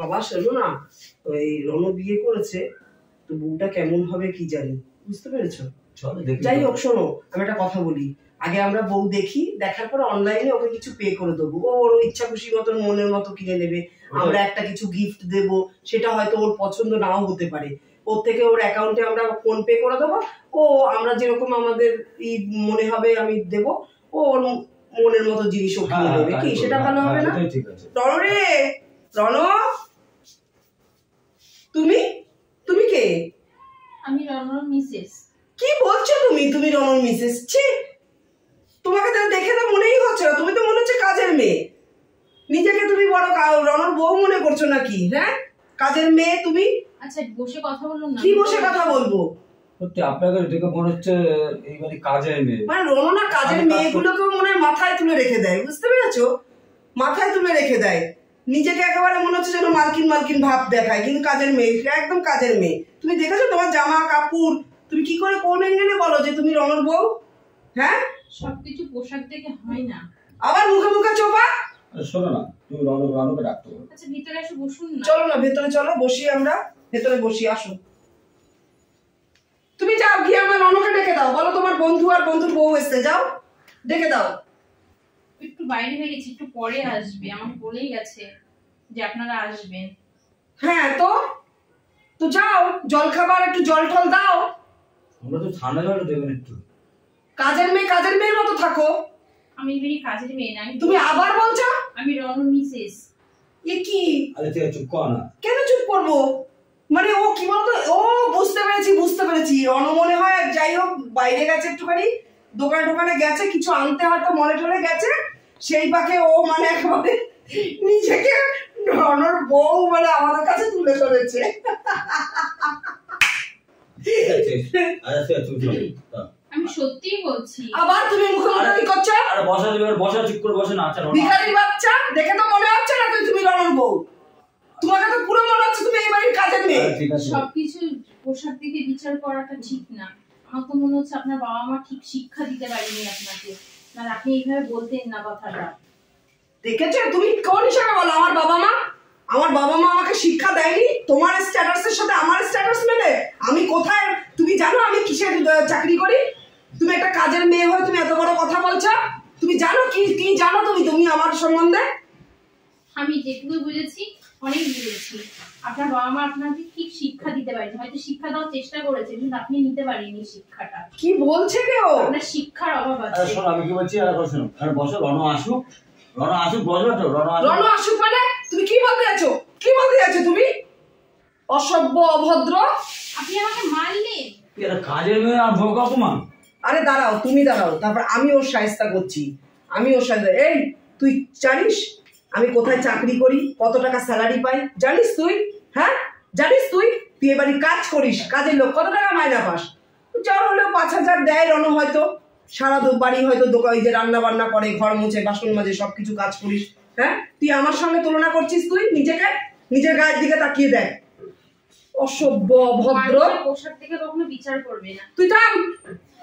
বাবা শোনো না, ওই রণ বিয়ে করেছে তো বউটা কেমন হবে কি জানি, বুঝতে পেরেছো? যাই হোক শোনো, আমি একটা কথা বলি, আগে আমরা বউ দেখি, দেখার পর অনলাইনে ওকে কিছু পে করে দেবো, ও ওর ইচ্ছা খুশি মতন মনের মতো কিনে নেবে, আমরা একটা কিছু গিফট দেব, সেটা হয়তো ওর পছন্দ নাও হতে পারে, ওর থেকে ওর অ্যাকাউন্টে আমরা ফোন পে করে দেবো, ও আমরা যেরকম আমাদের মনে হবে আমি দেব, ও ওর মনের মতো জিনিস ও কিনে নেবে, কি সেটা ভালো হবে না? রণ রে, রণ, তুমি তুমি কে? আমি রণর মিসেস। কি বলছো তুমি? তুমি রণর মিসেস? ছি, তোমাকে তো দেখে তো মনেই হচ্ছে না, তুমি তো মনে হচ্ছে কাজের মেয়ে। নিজেকে তুমি বড় রণর বউ মনে করছো নাকি? হ্যাঁ, কাজের মেয়ে তুমি। আচ্ছা বসে কথা বলুন না। কি বসে কথা বলবো? সত্যি আপনাকে দেখে মনে হচ্ছে এইবারই কাজের মেয়ে। মানে রণ না কাজের মেয়েগুলোকেও মনে হয় মাথায় তুলে রেখে দেয়, বুঝতে পেরেছো? মাথায় তুলে রেখে দেয়, নিজেকে একেবারে মনে হচ্ছে যেন মালকিন মালকিন ভাব দেখায়, কিন্তু কাজের মেয়ে, একদম কাজের মেয়ে। তুমি দেখেছো তোমার জামা কাপড়, তুমি কি করে কোন এঙ্গেলে বলো যে তুমি রণর বউ? হ্যাঁ, সবকিছু পোশাক দেখে হয় না, আবার মুখে মুখে চোপা। শোনো না, তুমি রণকে ডাকতে বলো। আচ্ছা ভিতরে এসে বসুন না। চলো না ভেতরে, চলো বসি, আমরা ভেতরে বসি, আসো। তুমি যাও গিয়ে আমার রণকে ডেকে দাও, বলো তোমার বন্ধু আর বন্ধুর বউ এসছে, যাও ডেকে দাও। একটু বাইরে হয়ে গেছি, একটু পরে আসবে, আমাকে বলেই গেছে যে আপনারা আসবেন। হ্যাঁ তো তো যাও, জল খাবার একটু জল টল দাও। আমরা তো ঠান্ডা জল দেবেন একটু। কাজের মেয়ের মতো থাকো। আমি এবারই কাজের মেয়ে না। তুমি আবার বলছো? আমি রণ মিসেস। এ কি? আরে তুই চুপ কর না। কেন চুপ করবো? মানে ও কি বলতো, ও বুঝতে পেরেছি রণ মনে হয় যাই হোক বাইরে গেছে, একটুখানি দোকানে গেছে, কিছু আনতে হয়তো মনে টলে গেছে, সেই পাকে ও মানে একেবারে নিজেকে রণর বউ মানে আমাদের কাছে তুলে ধরেছে। আমি সত্যিই বলছি। আবার তুমি মুখোমুখি করছো? আরে বসা চুপ করে বসে না। আচ্ছা ভিখারির বাচ্চা, দেখে তো মনে হচ্ছে না তুমি রণর বউ, তোমাকে তো পুরো মনে হচ্ছে তুমি এই বাড়ির কাজের মেয়ে। সবকিছু পোশাক দেখে বিচার করাটা ঠিক না। আমার তো মনে হচ্ছে আপনার বাবা মা ঠিক শিক্ষা দিতে পারেনি আপনাকে, না আপনি এইভাবে বলতেন না কথাটা। দেখেছো তুমি কোন হিসাবে বলো আমার বাবা মা? আমার বাবা মা আমাকে শিক্ষা দেয়নি? তোমার স্ট্যাটাসের সাথে আমার স্ট্যাটাস মেলে? আমি কোথায় তুমি জানো আমি কিসের চাকরি করি? তুমি একটা কাজের মেয়ে হয়ে তুমি এত বড় কথা বলছো? তুমি জানো কি কি জানো তুমি আমার সম্বন্ধে? আমি যেটুকু বুঝেছি অনেক বুঝেছি। আপনার বাবা মা আপনাকে ঠিক শিক্ষা দিতে পারেনি, হয়তো শিক্ষা দেওয়ার চেষ্টা করেছে কিন্তু আপনি নিতে পারেননি শিক্ষাটা। কি বলছে কেউ? আপনার শিক্ষার অভাব আছে। শোনো আমি কি বলছি, আর শোনো, আরে বসো, রণ আসুক বসবে তো। রণ আসুক মানে তুমি কি বলতে যাচ্ছো? কি বলতে যাচ্ছো তুমি? অসভ্য, অভদ্র। আপনি আমাকে মারলেন। এরা কাজের মেয়ে আর ভোগ অপমান। আরে দাঁড়াও, তুমি দাঁড়াও, তারপর আমি ওর শায়েস্তা করছি। এই তুই জানিস আমি কোথায় চাকরি করি, কত টাকা স্যালারি পাই? জানিস তুই? হ্যাঁ জানিস তুই? তুই এবারে কাজ করিস, কাজের লোক, কত টাকা মাইনা পাস? যার হলেও 5,000 দেয় রণ, হয়তো সারা বাড়ি হয়তো দোকান যে রান্না বান্না করে, ঘর মুছে, বাসন মাজে, সবকিছু কাজ করিস। হ্যাঁ, তুই আমার সঙ্গে তুলনা করছিস? তুই নিজেকে নিজের গায়ের দিকে তাকিয়ে দেখ। অসভ্য, অভদ্র। পোশাক থেকে কখনো বিচার করবে না। তুই থাম।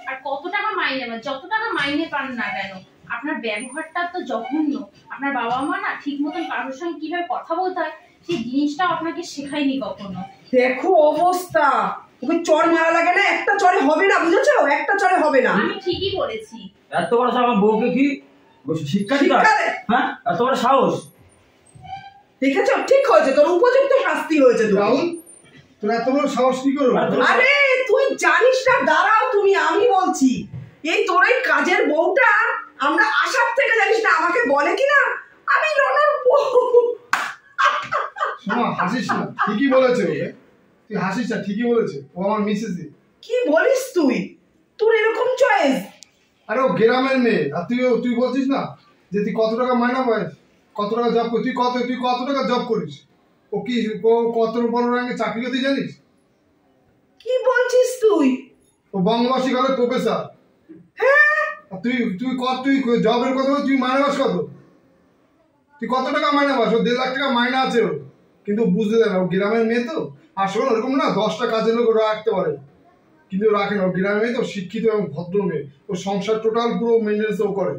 আর কত টাকা মাইনে পান, যত টাকা মাইনে পান না কেন, আপনার ব্যবহারটা তো জঘন্য। আপনার বাবা মা না ঠিক মতন কারোর সঙ্গে কিভাবে কথা বলতে হয় সেই জিনিসটা আপনাকে শেখায়নি কখনো। দেখো অবস্থা, ওকে চড় মারা লাগে না, একটা চড়ে হবে না, বুঝেছো? একটা চড়ে হবে না। আমি ঠিকই বলেছি। এত বড় সাহস আমার বউকে কি শিক্ষা দিতে হয়? হ্যাঁ, এত বড় সাহস। দেখেছো, ঠিক হয়েছে, তোর উপযুক্ত শাস্তি হয়েছে। রাহুল, তোর এত বড় সাহস কি করলো? আরে তুই জানিস না, দাঁড়াও তুমি, আমি বলছি। এই তোর এই কাজের বউটা আমরা আসার থেকে জানিস না আমাকে বলে কিনা আমি রণর বউ। শোনো, হাসিস না, ঠিকই বলেছে ওকে। তুই হাসিস না, ঠিকই বলেছে, ও আমার মিসেস। কি বলিস তুই? তোর এরকম চয়েস? আরে ও গ্রামের মেয়ে, আর তুই বলছিস না যে তুই কত টাকা মাইনা পাস, কত টাকা জব করিস, তুই কত টাকা জব করিস? ও কি কত বড় র্যাঙ্কে চাকরি করতে জানিস? কি বলছিস তুই? ও বঙ্গবাসী গেল প্রফেসর। হ্যাঁ, তুই জবের কথা বল, তুই মাইনা পাস কত? তুই কত টাকা মাইনা পাস? ও 1.5 লাখ টাকা মাইনা আছে ও, কিন্তু বুঝতে দেয় না, ও গ্রামের মেয়ে তো। আর শোন, ওরকম না 10টা কাজের লোক ওরা রাখতে পারে, কিন্তু রাখে না। ও গ্রামের মেয়ে তো, শিক্ষিত এবং ভদ্র মেয়ে। ও সংসার টোটাল পুরো মেনটেন্স ও করে।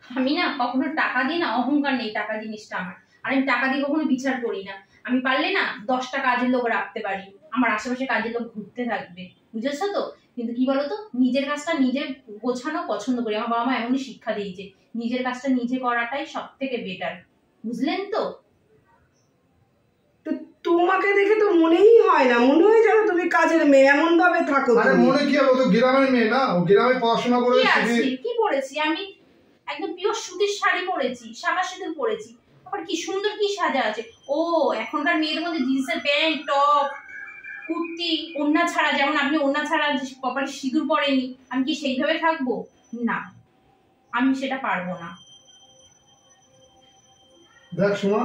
আমি না কখনো টাকা দিই না, অহংকার নেই টাকা জিনিসটা আমার। আর আমি টাকা দিয়ে কখনো বিচার করি না। আমি পারলে না 10টা কাজের লোক রাখতে পারি, আমার আশেপাশে কাজের লোক ঘুরতে থাকবে, বুঝেছো তো? কিন্তু কি বলতো, নিজের কাজটা নিজে গোছানো পছন্দ করি। আমার বাবা মা এমনই শিক্ষা দিয়েছে, নিজের কাজটা নিজে করাটাই সব থেকে বেটার, বুঝলেন তো? তোমাকে দেখে তো মনেই হয় না, মনে হয় যেন তুমি কাজের মেয়ে, এমন ভাবে থাকো। আরে মনে কি হবে, ও তো গ্রামের মেয়ে না, ও গ্রামে পড়াশোনা করে কি পরেছি আমি? একদম পিওর সুতির শাড়ি পরেছি, সাদা সিঁদুর পরেছি, আবার কি সুন্দর কি সাজা আছে। ও এখনকার মেয়েদের মধ্যে জিন্সের প্যান্ট, টপ, কুর্তি, ওড়না ছাড়া, যেমন আপনি ওড়না ছাড়া কপালে সিঁদুর পরেনি, আমি কি সেইভাবে থাকবো? না, আমি সেটা পারবো না। দেখ সোমা,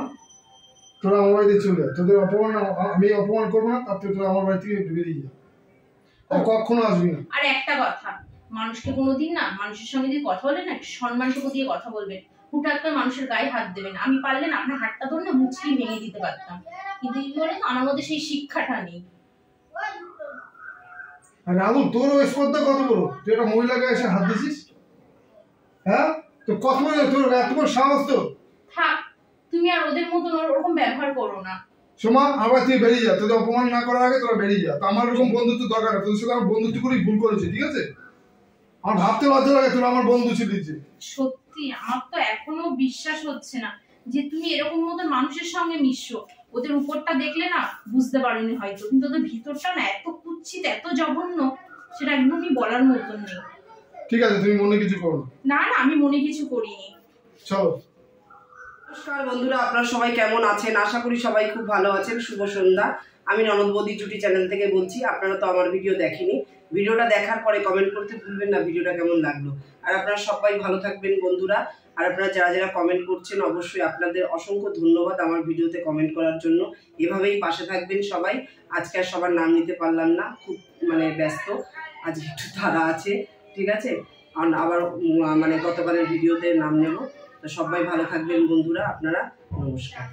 তোরা আমার বাড়িতে চলে, তোদের অপমান আমি অপমান করবো না, তার তোরা আমার বাড়ি থেকে বেরিয়ে যা, কখনো আসবি না। আর একটা কথা, মানুষকে কোনোদিন না, মানুষের সঙ্গে যদি কথা বলে না, সম্মানটুকু দিয়ে কথা বলবেন, হুটহাট করে মানুষের গায়ে হাত দেবেন। আমি পারলে না আপনার হাতটা ধরে না মুচকি ভেঙে দিতে পারতাম, কিন্তু কি বলে না, আমার মধ্যে সেই শিক্ষাটা নেই। আর রাহুল, তোর ওই স্পর্ধা কত বড়, তুই একটা মহিলাকে এসে হাত দিছিস? হ্যাঁ, তো কত বড় তোর এত বড় সাহস? তো থাক, তুমি আর ওদের মতন ওরকম ব্যবহার করো না। সোমা, আবার তুই বেরিয়ে যা, তোদের অপমান না করার আগে তোরা বেরিয়ে যা। তো আমার এরকম বন্ধুত্ব দরকার না, তোদের সাথে আমার বন্ধুত্ব করেই ভুল করেছে, ঠিক আছে? আমার ভাবতে লজ্জা লাগে তোরা আমার বন্ধু ছিলিস। সত্যি আমার তো এখনো বিশ্বাস হচ্ছে না যে তুমি এরকম মতন মানুষের সঙ্গে মিশছো। ওদের উপরটা দেখলে না বুঝতে পারোনি হয়তো, কিন্তু ওদের ভিতরটা না এত কুৎসিত, এত জঘন্য, সেটা একদমই বলার মতন নেই। ঠিক আছে, তুমি মনে কিছু করো না না, আমি মনে কিছু করিনি। চলো। নমস্কার বন্ধুরা, আপনারা সবাই কেমন আছেন? আশা করি সবাই খুব ভালো আছেন। শুভ সন্ধ্যা। আমি ননদ বৌদি জুটি চ্যানেল থেকে বলছি। আপনারা তো আমার ভিডিও দেখেনি, ভিডিওটা দেখার পরে কমেন্ট করতে ভুলবেন না ভিডিওটা কেমন লাগলো। আর আপনারা সবাই ভালো থাকবেন বন্ধুরা। আর আপনারা যারা যারা কমেন্ট করছেন, অবশ্যই আপনাদের অসংখ্য ধন্যবাদ আমার ভিডিওতে কমেন্ট করার জন্য। এভাবেই পাশে থাকবেন সবাই। আজকে আর সবার নাম নিতে পারলাম না, খুব ব্যস্ত, আজ একটু তাড়া আছে, ঠিক আছে? আবার গতকালের ভিডিওতে নাম নেব। তো সবাই ভালো থাকবেন বন্ধুরা আপনারা। নমস্কার।